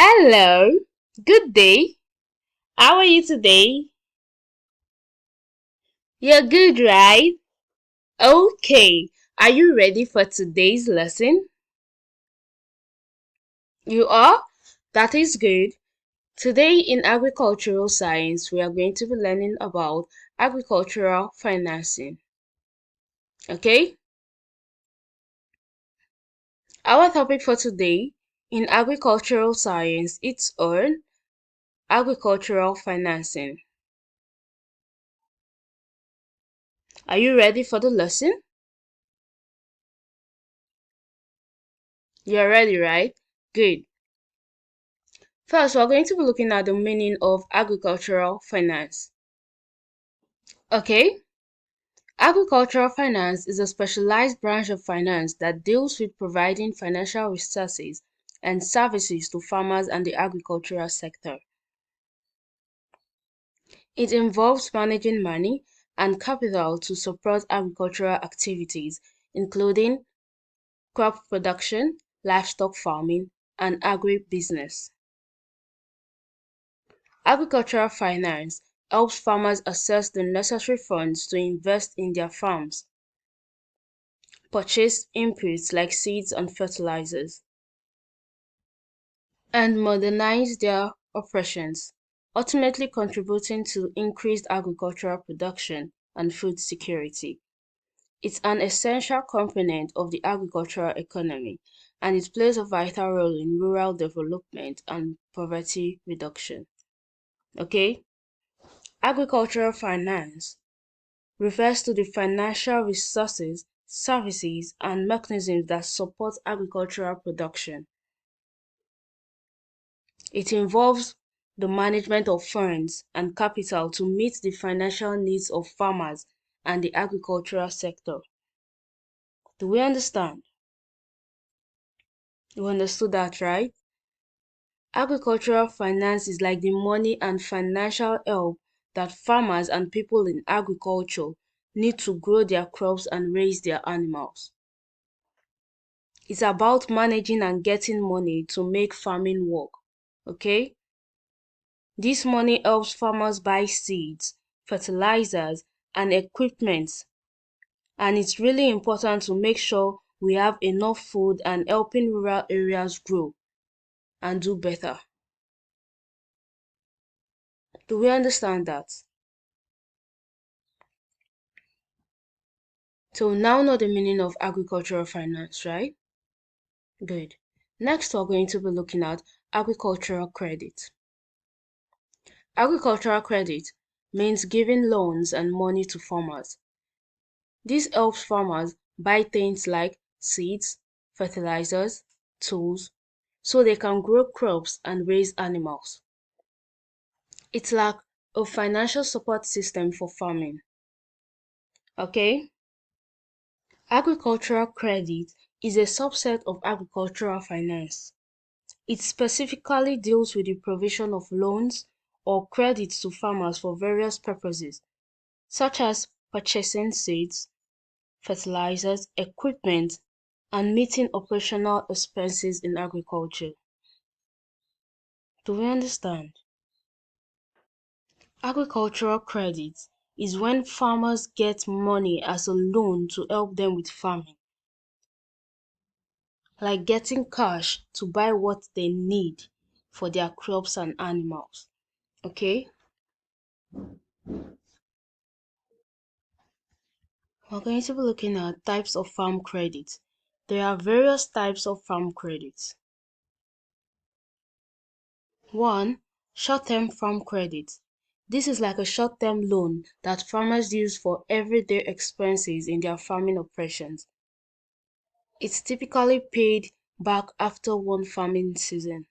Hello, good day. How are you today? You're good, right? Okay, are you ready for today's lesson? You are? That is good. Today in agricultural science, we are going to be learning about agricultural financing. Okay? Our topic for today in agricultural science it's on agricultural financing. Are you ready for the lesson? You're ready, right? Good. First, we're going to be looking at the meaning of agricultural finance. Okay? Agricultural finance is a specialized branch of finance that deals with providing financial resources and services to farmers and the agricultural sector. It involves managing money and capital to support agricultural activities, including crop production, livestock farming, and agribusiness. Agricultural finance helps farmers access the necessary funds to invest in their farms, purchase inputs like seeds and fertilizers, and modernize their operations, ultimately contributing to increased agricultural production and food security. It's an essential component of the agricultural economy, and it plays a vital role in rural development and poverty reduction. Okay? Agricultural finance refers to the financial resources, services, and mechanisms that support agricultural production. It involves the management of funds and capital to meet the financial needs of farmers and the agricultural sector. Do we understand? You understood that, right? Agricultural finance is like the money and financial help that farmers and people in agriculture need to grow their crops and raise their animals. It's about managing and getting money to make farming work. Okay? This money helps farmers buy seeds, fertilizers, and equipment. And it's really important to make sure we have enough food and helping rural areas grow and do better. Do we understand that? So we now know the meaning of agricultural finance, right? Good. Next, we're going to be looking at agricultural credit. Agricultural credit means giving loans and money to farmers. This helps farmers buy things like seeds, fertilizers, tools, so they can grow crops and raise animals. It's like a financial support system for farming. Okay? Agricultural credit is a subset of agricultural finance. It specifically deals with the provision of loans or credits to farmers for various purposes, such as purchasing seeds, fertilizers, equipment, and meeting operational expenses in agriculture. Do we understand? Agricultural credit is when farmers get money as a loan to help them with farming, like getting cash to buy what they need for their crops and animals. Okay? We're going to be looking at types of farm credit. There are various types of farm credit. 1. Short-term farm credit. This is like a short-term loan that farmers use for everyday expenses in their farming operations. It's typically paid back after one farming season.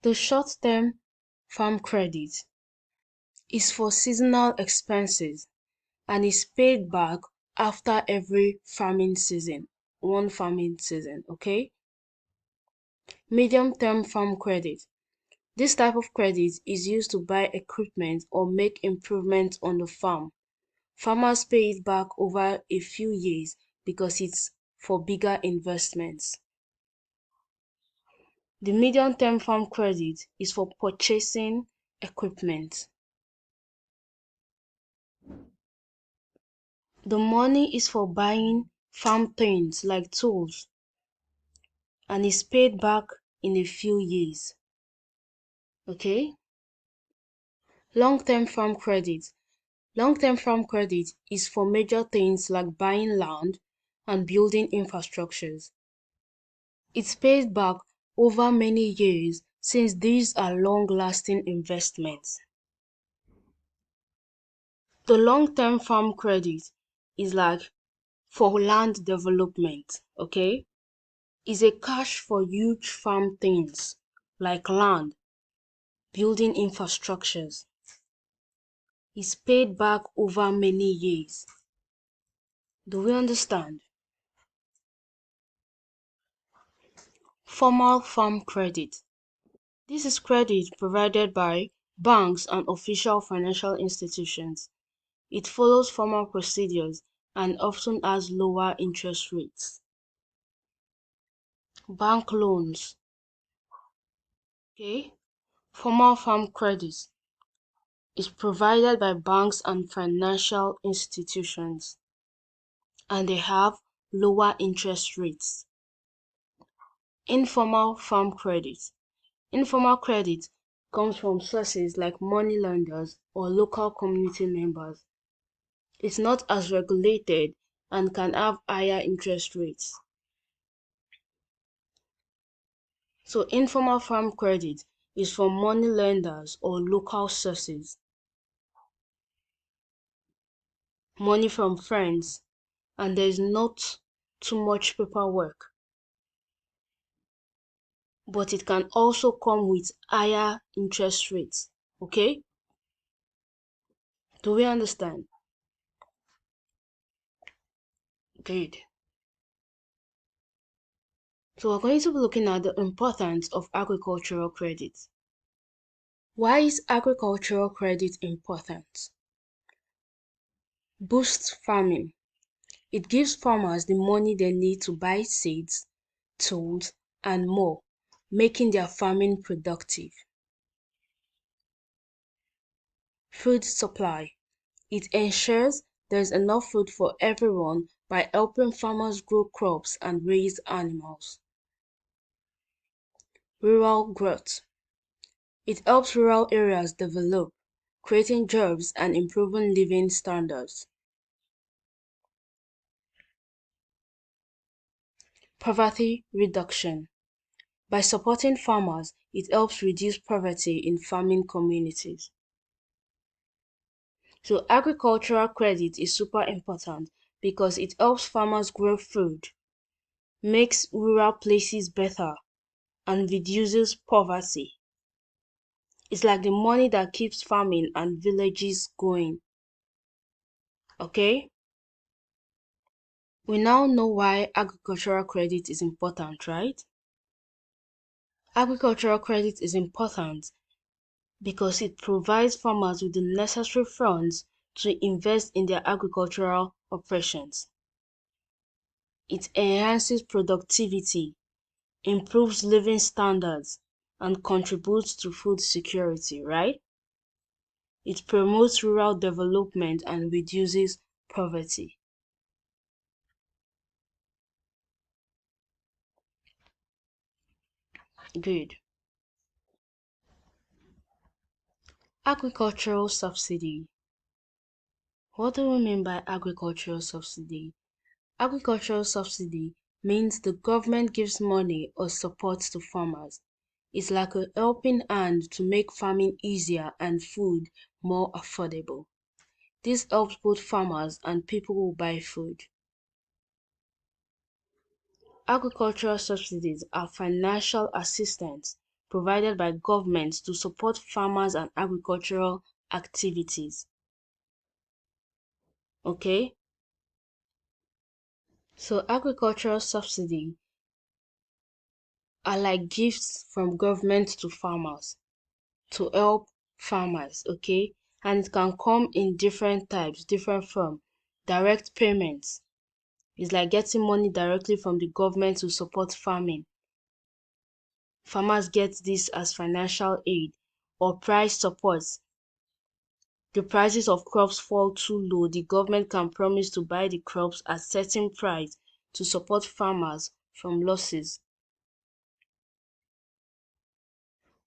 The short-term farm credit is for seasonal expenses and is paid back after every farming season, one farming season, okay? Medium-term farm credit. This type of credit is used to buy equipment or make improvements on the farm. Farmers pay it back over a few years because it's for bigger investments. The medium-term farm credit is for purchasing equipment. The money is for buying farm things like tools and is paid back in a few years. Okay? Long-term farm credit. Long-term farm credit is for major things like buying land and building infrastructures. It's paid back over many years since these are long-lasting investments. The long-term farm credit is like for land development, okay? Is a cash for huge farm things like land, building infrastructures. Is paid back over many years. Do we understand? Formal farm credit. This is credit provided by banks and official financial institutions. It follows formal procedures and often has lower interest rates. Bank loans. Okay. Formal farm credit is provided by banks and financial institutions, and they have lower interest rates. Informal farm credit. Informal credit comes from sources like money lenders or local community members. It's not as regulated and can have higher interest rates. So informal farm credit is from money lenders or local sources. Money from friends, and there is not too much paperwork. But it can also come with higher interest rates. Okay? Do we understand? Good. So we're going to be looking at the importance of agricultural credit. Why is agricultural credit important? Boosts farming. It gives farmers the money they need to buy seeds, tools, and more, making their farming productive. Food supply. It ensures there's enough food for everyone by helping farmers grow crops and raise animals. Rural growth. It helps rural areas develop, creating jobs and improving living standards. Poverty reduction. By supporting farmers, it helps reduce poverty in farming communities. So agricultural credit is super important because it helps farmers grow food, makes rural places better, and reduces poverty. It's like the money that keeps farming and villages going. Okay? We now know why agricultural credit is important, right? Agricultural credit is important because it provides farmers with the necessary funds to invest in their agricultural operations. It enhances productivity, improves living standards, and contributes to food security, right? It promotes rural development and reduces poverty. Good. Agricultural subsidy. What do we mean by agricultural subsidy? Agricultural subsidy means the government gives money or support to farmers. It's like a helping hand to make farming easier and food more affordable. This helps both farmers and people who buy food. Agricultural subsidies are financial assistance provided by governments to support farmers and agricultural activities. Okay? So agricultural subsidy are like gifts from government to farmers to help farmers, okay? And it can come in different types, different form. Direct payments is like getting money directly from the government to support farming. Farmers get this as financial aid or price support. The prices of crops fall too low, the government can promise to buy the crops at certain price to support farmers from losses.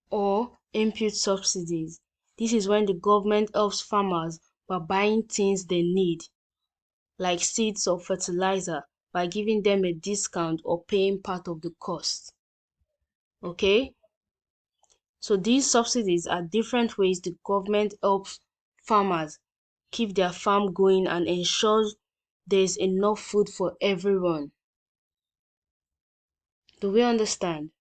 Or input subsidies. This is when the government helps farmers by buying things they need, like seeds or fertilizer, by giving them a discount or paying part of the cost. Okay? So these subsidies are different ways the government helps farmers keep their farm going and ensures there's enough food for everyone. Do we understand?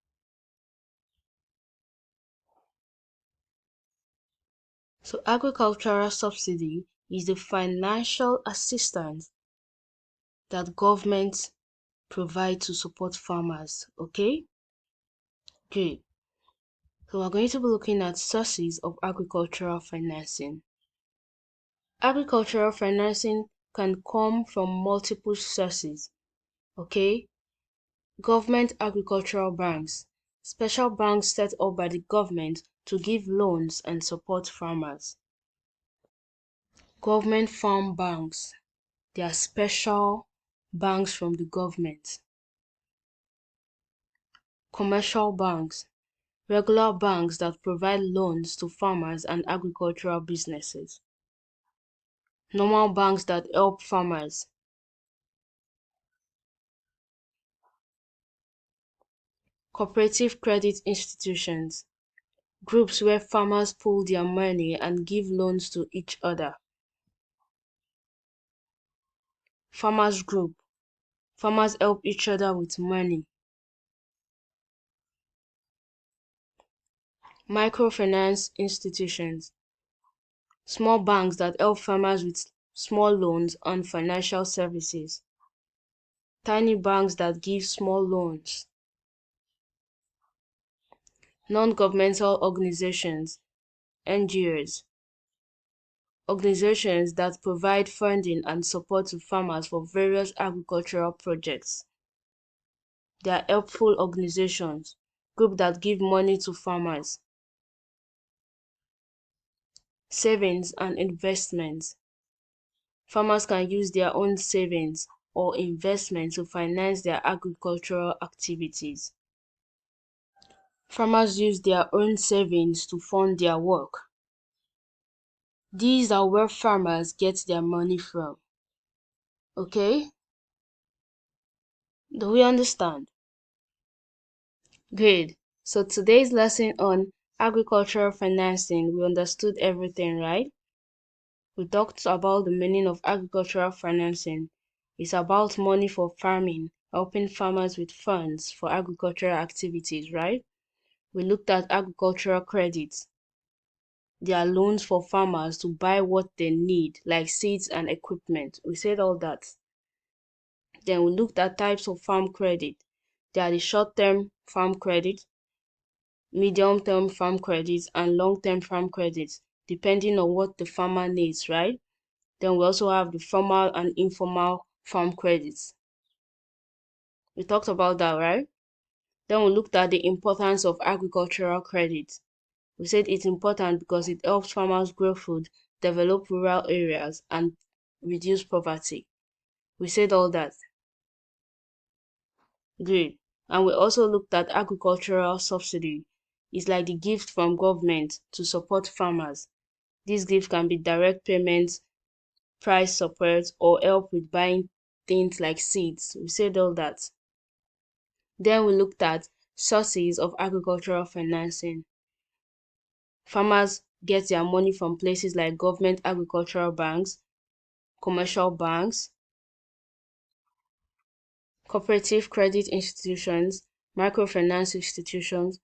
So agricultural subsidy is the financial assistance that governments provide to support farmers. Okay? Good. So we're going to be looking at sources of agricultural financing. Agricultural financing can come from multiple sources. Okay? Government agricultural banks, special banks set up by the government to give loans and support farmers. Government farm banks, they are special banks from the government. Commercial banks, regular banks that provide loans to farmers and agricultural businesses. Normal banks that help farmers. Cooperative credit institutions, groups where farmers pool their money and give loans to each other. Farmers group, farmers help each other with money. Microfinance institutions, small banks that help farmers with small loans and financial services. Tiny banks that give small loans. Non-governmental organizations, NGOs, organizations that provide funding and support to farmers for various agricultural projects. They are helpful organizations, groups that give money to farmers. Savings and investments. Farmers can use their own savings or investment to finance their agricultural activities. Farmers use their own savings to fund their work. These are where farmers get their money from. Okay? Do we understand? Good. So today's lesson on agricultural financing, we understood everything, right? We talked about the meaning of agricultural financing. It's about money for farming, helping farmers with funds for agricultural activities, right? We looked at agricultural credits. They are loans for farmers to buy what they need, like seeds and equipment. We said all that. Then we looked at types of farm credit. They are the short-term farm credit, medium-term farm credits, and long-term farm credits, depending on what the farmer needs, right? Then we also have the formal and informal farm credits. We talked about that, right? Then we looked at the importance of agricultural credit. We said it's important because it helps farmers grow food, develop rural areas, and reduce poverty. We said all that. Good. And we also looked at agricultural subsidy. It's like the gift from government to support farmers. This gift can be direct payments, price support, or help with buying things like seeds. We said all that. Then we looked at sources of agricultural financing. Farmers get their money from places like government agricultural banks, commercial banks, cooperative credit institutions, microfinance institutions,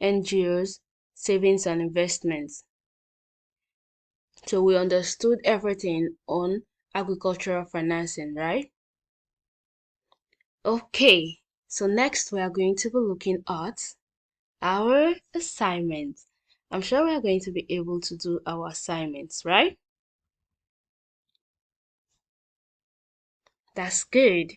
NGOs, savings and investments. So we understood everything on agricultural financing, right? Okay, so next we are going to be looking at our assignments. I'm sure we are going to be able to do our assignments, right? That's good.